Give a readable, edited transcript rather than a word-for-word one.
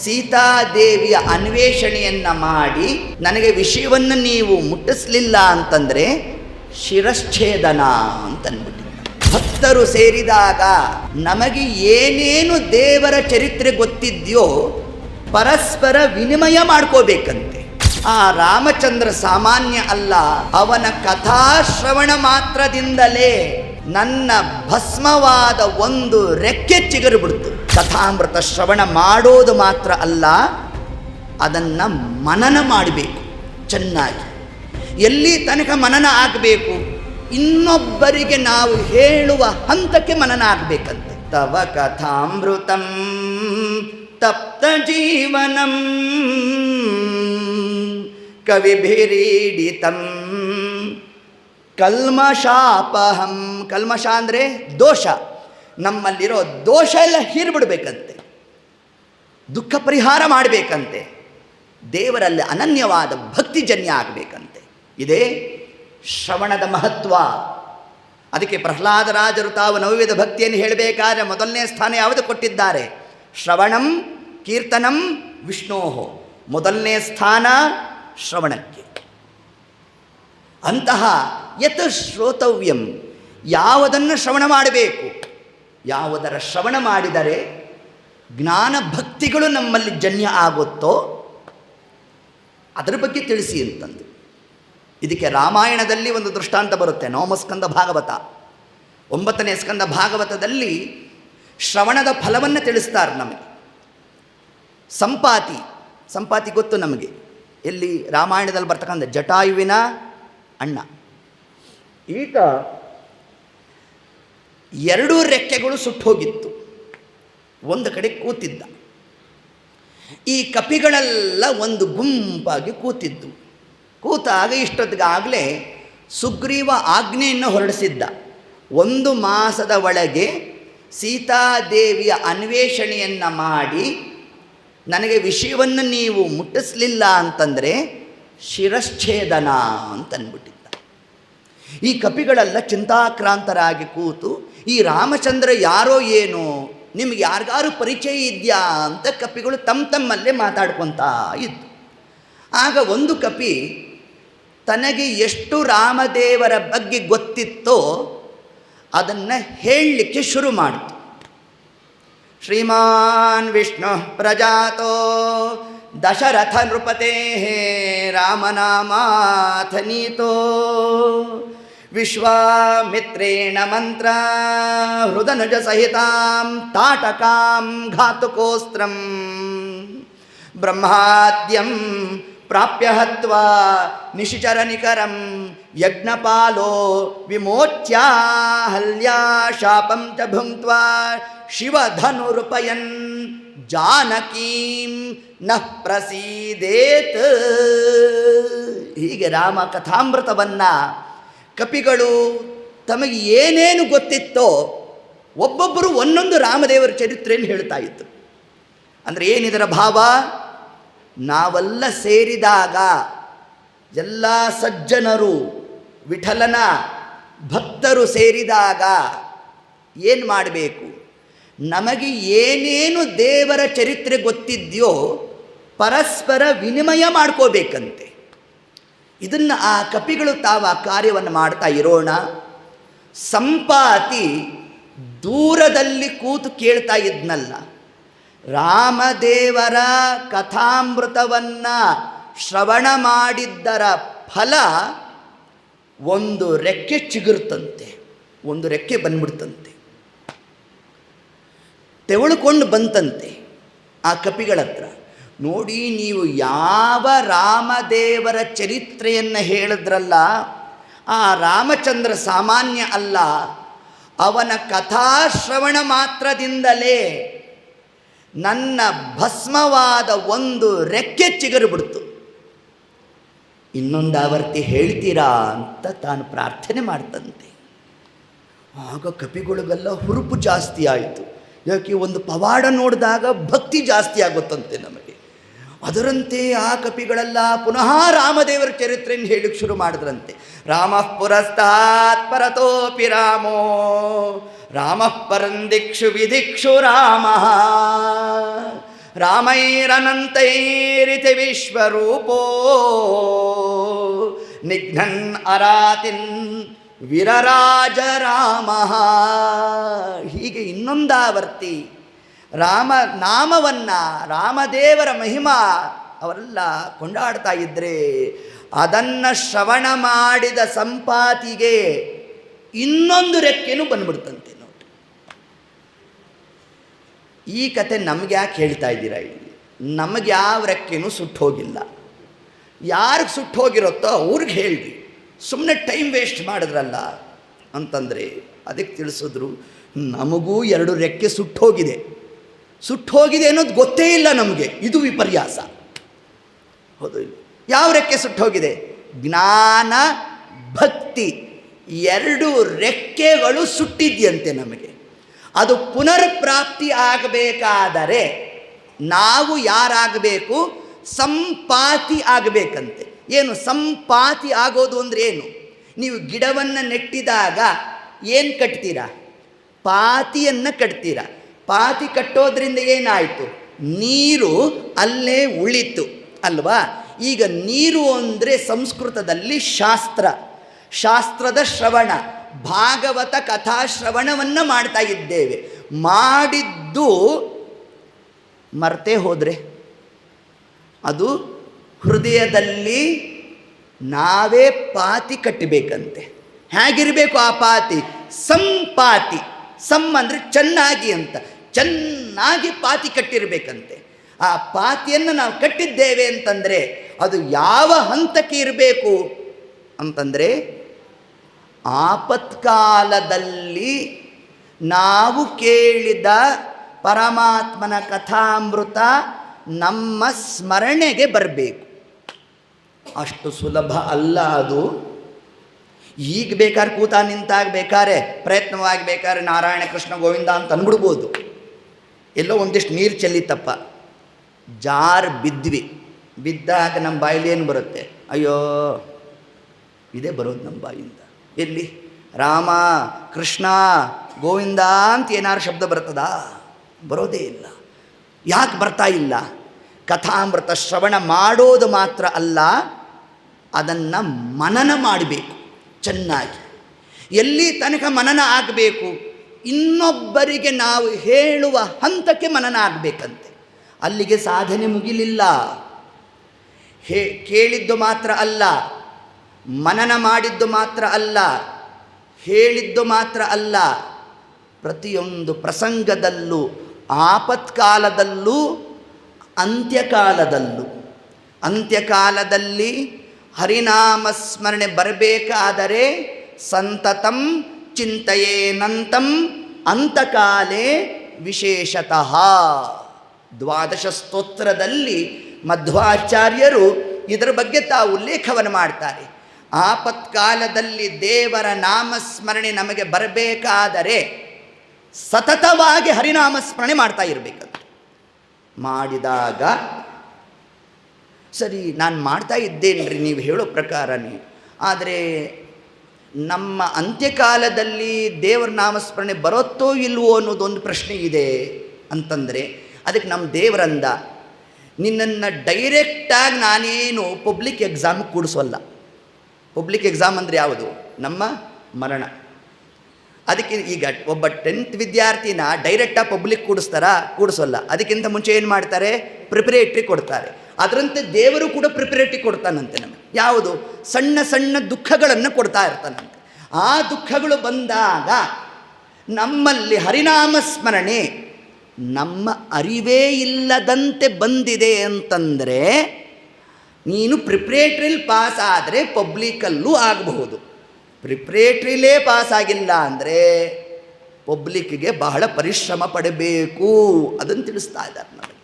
ಸೀತಾದೇವಿಯ ಅನ್ವೇಷಣೆಯನ್ನು ಮಾಡಿ ನನಗೆ ವಿಷಯವನ್ನು ನೀವು ಮುಟ್ಟಿಸ್ಲಿಲ್ಲ ಅಂತಂದರೆ ಶಿರಶ್ಛೇದನ ಅಂತನ್ಬಿಟ್ಟು. ಭಕ್ತರು ಸೇರಿದಾಗ ನಮಗೆ ಏನೇನು ದೇವರ ಚರಿತ್ರೆ ಗೊತ್ತಿದೆಯೋ ಪರಸ್ಪರ ವಿನಿಮಯ ಮಾಡ್ಕೋಬೇಕಂತೆ. ಆ ರಾಮಚಂದ್ರ ಸಾಮಾನ್ಯ ಅಲ್ಲ, ಅವನ ಕಥಾಶ್ರವಣ ಮಾತ್ರದಿಂದಲೇ ನನ್ನ ಭಸ್ಮವಾದ ಒಂದು ರೆಕ್ಕೆ ಚಿಗುರು ಬಿಡ್ತು. ಕಥಾಮೃತ ಶ್ರವಣ ಮಾಡೋದು ಮಾತ್ರ ಅಲ್ಲ, ಅದನ್ನು ಮನನ ಮಾಡಬೇಕು ಚೆನ್ನಾಗಿ. ಎಲ್ಲಿ ತನಕ ಮನನ ಆಗಬೇಕು? ಇನ್ನೊಬ್ಬರಿಗೆ ನಾವು ಹೇಳುವ ಹಂತಕ್ಕೆ ಮನನ ಆಗಬೇಕಂತೆ. ತವ ಕಥಾಮೃತಂ ತಪ್ತ ಜೀವನಂ ಕವಿಭಿರೀಡಿತಂ ಕಲ್ಮಷಾಪಹಂ. ಕಲ್ಮಷ ಅಂದರೆ ದೋಷ. ನಮ್ಮಲ್ಲಿರೋ ದೋಷ ಎಲ್ಲ ಹೀರ್ಬಿಡ್ಬೇಕಂತೆ, ದುಃಖ ಪರಿಹಾರ ಮಾಡಬೇಕಂತೆ, ದೇವರಲ್ಲಿ ಅನನ್ಯವಾದ ಭಕ್ತಿಜನ್ಯ ಆಗಬೇಕಂತೆ. ಇದೇ ಶ್ರವಣದ ಮಹತ್ವ. ಅದಕ್ಕೆ ಪ್ರಹ್ಲಾದರಾಜರು ತಾವು ನವವಿಧ ಭಕ್ತಿಯನ್ನು ಹೇಳಬೇಕಾದ್ರೆ ಮೊದಲನೇ ಸ್ಥಾನ ಯಾವುದು ಕೊಟ್ಟಿದ್ದಾರೆ? ಶ್ರವಣಂ ಕೀರ್ತನಂ ವಿಷ್ಣೋಹೋ. ಮೊದಲನೇ ಸ್ಥಾನ ಶ್ರವಣಕ್ಕೆ. ಅಂತಹ ಯತ್ ಶ್ರೋತವ್ಯಂ, ಯಾವುದನ್ನು ಶ್ರವಣ ಮಾಡಬೇಕು, ಯಾವುದರ ಶ್ರವಣ ಮಾಡಿದರೆ ಜ್ಞಾನ ಭಕ್ತಿಗಳು ನಮ್ಮಲ್ಲಿ ಜನ್ಯ ಆಗುತ್ತೋ ಅದರ ಬಗ್ಗೆ ತಿಳಿಸಿ ಅಂತಂದು. ಇದಕ್ಕೆ ರಾಮಾಯಣದಲ್ಲಿ ಒಂದು ದೃಷ್ಟಾಂತ ಬರುತ್ತೆ. ನವಮಸ್ಕಂದ ಭಾಗವತ, 9ನೇ ಸ್ಕಂದ ಭಾಗವತದಲ್ಲಿ ಶ್ರವಣದ ಫಲವನ್ನು ತಿಳಿಸ್ತಾರೆ ನಮಗೆ. ಸಂಪಾತಿ ಗೊತ್ತು ನಮಗೆ, ಎಲ್ಲಿ ರಾಮಾಯಣದಲ್ಲಿ ಬರ್ತಕ್ಕಂಥ ಜಟಾಯುವಿನ ಅಣ್ಣ. ಈಗ 2 ರೆಕ್ಕೆಗಳು ಸುಟ್ಟು ಹೋಗಿತ್ತು, ಒಂದು ಕಡೆ ಕೂತಿದ್ದ. ಈ ಕಪಿಗಳೆಲ್ಲ ಒಂದು ಗುಂಪಾಗಿ ಕೂತಿದ್ದು. ಕೂತಾಗ ಇಷ್ಟೊತ್ತಿಗಾಗಲೇ ಸುಗ್ರೀವ ಆಜ್ಞೆಯನ್ನು ಹೊರಡಿಸಿದ್ದ. 1 ಮಾಸದ ಒಳಗೆ ಸೀತಾದೇವಿಯ ಅನ್ವೇಷಣೆಯನ್ನು ಮಾಡಿ ನನಗೆ ವಿಷಯವನ್ನು ನೀವು ಮುಟ್ಟಿಸ್ಲಿಲ್ಲ ಅಂತಂದರೆ ಶಿರಶ್ಛೇದನ ಅಂತನ್ಬಿಟ್ಟಿದ್ದ. ಈ ಕಪಿಗಳೆಲ್ಲ ಚಿಂತಾಕ್ರಾಂತರಾಗಿ ಕೂತು, ಈ ರಾಮಚಂದ್ರ ಯಾರೋ ಏನೋ, ನಿಮ್ಗೆ ಯಾರಿಗಾರು ಪರಿಚಯ ಇದೆಯಾ ಅಂತ ಕಪಿಗಳು ತಮ್ಮಲ್ಲೇ ಮಾತಾಡ್ಕೊತಾ ಇತ್ತು. ಆಗ ಒಂದು ಕಪಿ ತನಗೆ ಎಷ್ಟು ರಾಮದೇವರ ಬಗ್ಗೆ ಗೊತ್ತಿತ್ತೋ ಅದನ್ನು ಹೇಳಲಿಕ್ಕೆ ಶುರು ಮಾಡಿತು. ಶ್ರೀಮಾನ್ ವಿಷ್ಣು ಪ್ರಜಾತೋ ದಶರಥ ನೃಪತೆ ರಾಮನಾಮಾಥನೀತೋ ವಿಶ್ವಾಮಿತ್ರೇಣ ಮಂತ್ರ ಹೃದನುಜ ಸಹಿತಾಂ ತಾಟಕಾಂ ಘಾತುಕೋಸ್ತ್ರಂ ಬ್ರಹ್ಮಾದ್ಯಂ ಪ್ರಾಪ್ಯ ಹತ್ವಾ ನಿಶಿಚರನಿಕರಂ ಯಜ್ಞಪಾಲೋ ವಿಮೋಚ್ಯ ಹಲ್ಯಾ ಶಾಪಂ ಚ ಭುಂಕ್ತ್ವಾ ಶಿವಧನುರುಪಯನ್ ಜಾನಕೀಂ ನಃ ಪ್ರಸೀದೇತ್. ಹೀಗೆ ರಾಮ ಕಥಾಮೃತವನ್ನು ಕಪಿಗಳು ತಮಗೆ ಏನೇನು ಗೊತ್ತಿತ್ತೋ ಒಬ್ಬೊಬ್ಬರು ಒಂದೊಂದು ರಾಮದೇವರ ಚರಿತ್ರೆಯನ್ನು ಹೇಳ್ತಾ ಇತ್ತು. ಅಂದರೆ ಏನಿದರ ಭಾವ? ನಾವೆಲ್ಲ ಸೇರಿದಾಗ, ಎಲ್ಲ ಸಜ್ಜನರು ವಿಠಲನ ಭಕ್ತರು ಸೇರಿದಾಗ ಏನು ಮಾಡಬೇಕು? ನಮಗೆ ಏನೇನು ದೇವರ ಚರಿತ್ರೆ ಗೊತ್ತಿದೆಯೋ ಪರಸ್ಪರ ವಿನಿಮಯ ಮಾಡ್ಕೋಬೇಕಂತೆ. ಇದನ್ನು ಆ ಕಪಿಗಳು ತಾವು ಆ ಕಾರ್ಯವನ್ನು ಮಾಡ್ತಾ ಇರೋಣ. ಸಂಪಾತಿ ದೂರದಲ್ಲಿ ಕೂತು ಕೇಳ್ತಾ ಇದ್ನಲ್ಲ, ರಾಮದೇವರ ಕಥಾಮೃತವನ್ನು ಶ್ರವಣ ಮಾಡಿದ್ದರ ಫಲ ಒಂದು ರೆಕ್ಕೆ ಚಿಗುರ್ತಂತೆ, ಒಂದು ರೆಕ್ಕೆ ಬಂದ್ಬಿಡ್ತಂತೆ, ತೆವಳುಕೊಂಡು ಬಂತಂತೆ ಆ ಕಪಿಗಳ ಹತ್ರ. ನೋಡಿ, ನೀವು ಯಾವ ರಾಮದೇವರ ಚರಿತ್ರೆಯನ್ನು ಹೇಳಿದ್ರಲ್ಲ, ಆ ರಾಮಚಂದ್ರ ಸಾಮಾನ್ಯ ಅಲ್ಲ, ಅವನ ಕಥಾಶ್ರವಣ ಮಾತ್ರದಿಂದಲೇ ನನ್ನ ಭಸ್ಮವಾದ ಒಂದು ರೆಕ್ಕೆ ಚಿಗುರು ಬಿಡ್ತು. ಇನ್ನೊಂದು ಆವರ್ತಿ ಹೇಳ್ತೀರಾ ಅಂತ ತಾನು ಪ್ರಾರ್ಥನೆ ಮಾಡ್ತಂತೆ. ಆಗ ಕಪಿಗಳಿಗೆಲ್ಲ ಹುರುಪು ಜಾಸ್ತಿ ಆಯಿತು. ಯಾಕೆ? ಒಂದು ಪವಾಡ ನೋಡಿದಾಗ ಭಕ್ತಿ ಜಾಸ್ತಿ ಆಗುತ್ತಂತೆ ನಮಗೆ. ಅದರಂತೆ ಆ ಕಪಿಗಳೆಲ್ಲ ಪುನಃ ರಾಮದೇವರ ಚರಿತ್ರೆಯನ್ನು ಹೇಳಿಕ್ಕೆ ಶುರು ಮಾಡಿದ್ರಂತೆ. ರಾಮ ಪುರಸ್ತಾತ್ ಪರತೋಪಿ ರಾಮೋ ರಾಮ ಪರಂದಿಕ್ಷು ವಿಧಿಕ್ಷು ರಾಮ ರಾಮೈರನಂತೈರಿತಿ ವಿಶ್ವರೂಪೋ ನಿಘ್ನನ್ ಅರಾತಿನ್ ವಿರರಾಜ ರಾಮ. ಹೀಗೆ ಇನ್ನೊಂದಾವರ್ತಿ ರಾಮ ನಾಮವನ್ನು, ರಾಮದೇವರ ಮಹಿಮಾ ಅವರೆಲ್ಲ ಕೊಂಡಾಡ್ತಾ ಇದ್ದರೆ ಅದನ್ನು ಶ್ರವಣ ಮಾಡಿದ ಸಂಪಾತಿಗೆ ಇನ್ನೊಂದು ರೆಕ್ಕೆನೂ ಬಂದ್ಬಿಡ್ತಂತೆ ನೋಡಿ. ಈ ಕತೆ ನಮಗೆ ಯಾಕೆ ಹೇಳ್ತಾ ಇದ್ದೀರಾ? ಇಲ್ಲಿ ನಮಗೆ ಯಾವ ರೆಕ್ಕೆನೂ ಸುಟ್ಟು ಹೋಗಿಲ್ಲ. ಯಾರಿಗೆ ಸುಟ್ಟು ಹೋಗಿರುತ್ತೋ ಅವ್ರಿಗೆ ಹೇಳ್ರಿ, ಸುಮ್ಮನೆ ಟೈಮ್ ವೇಸ್ಟ್ ಮಾಡಿದ್ರಲ್ಲ ಅಂತಂದರೆ ಅದಕ್ಕೆ ತಿಳಿಸಿದ್ರು. ನಮಗೂ 2 ರೆಕ್ಕೆ ಸುಟ್ಟೋಗಿದೆ ಅನ್ನೋದು ಗೊತ್ತೇ ಇಲ್ಲ ನಮಗೆ. ಇದು ವಿಪರ್ಯಾಸ. ಹೌದು, ಯಾವ ರೆಕ್ಕೆ ಸುಟ್ಟೋಗಿದೆ? ಜ್ಞಾನ ಭಕ್ತಿ 2 ರೆಕ್ಕೆಗಳು ಸುಟ್ಟಿದ್ಯಂತೆ ನಮಗೆ. ಅದು ಪುನರ್ಪ್ರಾಪ್ತಿ ಆಗಬೇಕಾದರೆ ನಾವು ಯಾರಾಗಬೇಕು? ಸಂಪಾತಿ ಆಗಬೇಕಂತೆ. ಏನು ಸಂಪಾತಿ ಆಗೋದು ಅಂದರೆ ಏನು? ನೀವು ಗಿಡವನ್ನು ನೆಟ್ಟಿದಾಗ ಏನು ಕಟ್ತೀರಾ? ಪಾತಿಯನ್ನು ಕಟ್ತೀರಾ. ಪಾತಿ ಕಟ್ಟೋದ್ರಿಂದ ಏನಾಯಿತು? ನೀರು ಅಲ್ಲೇ ಉಳಿತು ಅಲ್ವಾ? ಈಗ ನೀರು ಅಂದರೆ ಸಂಸ್ಕೃತದಲ್ಲಿ ಶಾಸ್ತ್ರದ ಶ್ರವಣ, ಭಾಗವತ ಕಥಾಶ್ರವಣವನ್ನು ಮಾಡ್ತಾ ಇದ್ದೇವೆ. ಮಾಡಿದ್ದು ಮರ್ತೇ ಹೋದರೆ ಅದು ಹೃದಯದಲ್ಲಿ ನಾವೇ ಪಾತಿ ಕಟ್ಟಬೇಕಂತೆ. ಹೇಗಿರಬೇಕು ಆ ಪಾತಿ? ಸಂಪಾತಿ. ಅಂದರೆ ಚೆನ್ನಾಗಿ ಅಂತ, ಚೆನ್ನಾಗಿ ಪಾತಿ ಕಟ್ಟಿರಬೇಕಂತೆ. ಆ ಪಾತಿಯನ್ನು ನಾವು ಕಟ್ಟಿದ್ದೇವೆ ಅಂತಂದರೆ ಅದು ಯಾವ ಹಂತಕ್ಕೆ ಇರಬೇಕು ಅಂತಂದರೆ, ಆಪತ್ಕಾಲದಲ್ಲಿ ನಾವು ಕೇಳಿದ ಪರಮಾತ್ಮನ ಕಥಾಮೃತ ನಮ್ಮ ಸ್ಮರಣೆಗೆ ಬರಬೇಕು. ಅಷ್ಟು ಸುಲಭ ಅಲ್ಲ ಅದು. ಈಗ ಬೇಕಾದ್ರೆ ಕೂತ ನಿಂತಾಗ ಬೇಕಾದ್ರೆ ಪ್ರಯತ್ನವಾಗಿ ಬೇಕಾದ್ರೆ ನಾರಾಯಣ ಕೃಷ್ಣ ಗೋವಿಂದ ಅಂತ ಅಂದ್ಬಿಡ್ಬೋದು. ಎಲ್ಲೋ ಒಂದಿಷ್ಟು ನೀರು ಚೆಲ್ಲಿತಪ್ಪ, ಜಾರ್ ಬಿದ್ದಾಗ ನಮ್ಮ ಬಾಯಲ್ಲಿ ಏನು ಬರುತ್ತೆ? ಅಯ್ಯೋ, ಇದೇ ಬರೋದು ನಮ್ಮ ಬಾಯಿಂದ. ಎಲ್ಲಿ ರಾಮ ಕೃಷ್ಣ ಗೋವಿಂದ ಅಂತ ಏನಾರು ಶಬ್ದ ಬರ್ತದಾ? ಬರೋದೇ ಇಲ್ಲ. ಯಾಕೆ ಬರ್ತಾ ಇಲ್ಲ? ಕಥಾಮೃತ ಶ್ರವಣ ಮಾಡೋದು ಮಾತ್ರ ಅಲ್ಲ, ಅದನ್ನು ಮನನ ಮಾಡಬೇಕು ಚೆನ್ನಾಗಿ. ಎಲ್ಲಿ ತನಕ ಮನನ ಆಗಬೇಕು? ಇನ್ನೊಬ್ಬರಿಗೆ ನಾವು ಹೇಳುವ ಹಂತಕ್ಕೆ ಮನನ ಆಗಬೇಕಂತೆ. ಅಲ್ಲಿಗೆ ಸಾಧನೆ ಮುಗಿಲಿಲ್ಲ. ಕೇಳಿದ್ದು ಮಾತ್ರ ಅಲ್ಲ, ಮನನ ಮಾಡಿದ್ದು ಮಾತ್ರ ಅಲ್ಲ, ಹೇಳಿದ್ದು ಮಾತ್ರ ಅಲ್ಲ, ಪ್ರತಿಯೊಂದು ಪ್ರಸಂಗದಲ್ಲೂ, ಆಪತ್ಕಾಲದಲ್ಲೂ, ಅಂತ್ಯಕಾಲದಲ್ಲಿ ಹರಿನಾಮ ಸ್ಮರಣೆ ಬರಬೇಕಾದರೆ ಸಂತತಂ ಚಿಂತೆಯೇನಂತಂ ಅಂತಕಾಲೇ ವಿಶೇಷತಃ. 12 ಸ್ತೋತ್ರದಲ್ಲಿ ಮಧ್ವಾಚಾರ್ಯರು ಇದರ ಬಗ್ಗೆ ತಾವು ಉಲ್ಲೇಖವನ್ನು ಮಾಡ್ತಾರೆ. ಆಪತ್ಕಾಲದಲ್ಲಿ ದೇವರ ನಾಮಸ್ಮರಣೆ ನಮಗೆ ಬರಬೇಕಾದರೆ ಸತತವಾಗಿ ಹರಿನಾಮಸ್ಮರಣೆ ಮಾಡ್ತಾ ಇರಬೇಕಂತ. ಮಾಡಿದಾಗ ಸರಿ, ನಾನು ಮಾಡ್ತಾ ಇದ್ದೇನ್ರಿ ನೀವು ಹೇಳೋ ಪ್ರಕಾರನೇ, ಆದರೆ ನಮ್ಮ ಅಂತ್ಯಕಾಲದಲ್ಲಿ ದೇವರ ನಾಮಸ್ಮರಣೆ ಬರುತ್ತೋ ಇಲ್ವೋ ಅನ್ನೋದೊಂದು ಪ್ರಶ್ನೆ ಇದೆ ಅಂತಂದರೆ, ಅದಕ್ಕೆ ನಮ್ಮ ದೇವರಂದ, ನಿನ್ನನ್ನು ಡೈರೆಕ್ಟಾಗಿ ನಾನೇನು ಪಬ್ಲಿಕ್ ಎಕ್ಸಾಮ್ ಕೂಡಿಸೋಲ್ಲ. ಪಬ್ಲಿಕ್ ಎಕ್ಸಾಮ್ ಅಂದರೆ ಯಾವುದು? ನಮ್ಮ ಮರಣ. ಅದಕ್ಕೆ ಈಗ ಒಬ್ಬ 10th ವಿದ್ಯಾರ್ಥಿನ ಡೈರೆಕ್ಟಾಗಿ ಪಬ್ಲಿಕ್ ಕೂಡಿಸೋಲ್ಲ. ಅದಕ್ಕಿಂತ ಮುಂಚೆ ಏನು ಮಾಡ್ತಾರೆ? ಪ್ರಿಪರೇಟ್ರಿ ಕೊಡ್ತಾರೆ. ಅದರಂತೆ ದೇವರು ಕೂಡ ಪ್ರಿಪರೇಟ್ರಿ ಕೊಡ್ತಾನಂತೆ ನಮಗೆ. ಯಾವುದು? ಸಣ್ಣ ಸಣ್ಣ ದುಃಖಗಳನ್ನು ಕೊಡ್ತಾ ಇರ್ತಾನಂತೆ. ಆ ದುಃಖಗಳು ಬಂದಾಗ ನಮ್ಮಲ್ಲಿ ಹರಿನಾಮ ಸ್ಮರಣೆ ನಮ್ಮ ಅರಿವೇ ಇಲ್ಲದಂತೆ ಬಂದಿದೆ ಅಂತಂದರೆ, ನೀನು ಪ್ರಿಪ್ರೇಟ್ರಿಲಿ ಪಾಸ್ ಆದರೆ ಪಬ್ಲಿಕಲ್ಲೂ ಆಗಬಹುದು. ಪ್ರಿಪ್ರೇಟ್ರಿಲೇ ಪಾಸ್ ಆಗಿಲ್ಲ ಅಂದರೆ ಪಬ್ಲಿಕ್ಗೆ ಬಹಳ ಪರಿಶ್ರಮ ಪಡಬೇಕು. ಅದನ್ನು ತಿಳಿಸ್ತಾ ಇದ್ದಾರೆ ನಮಗೆ.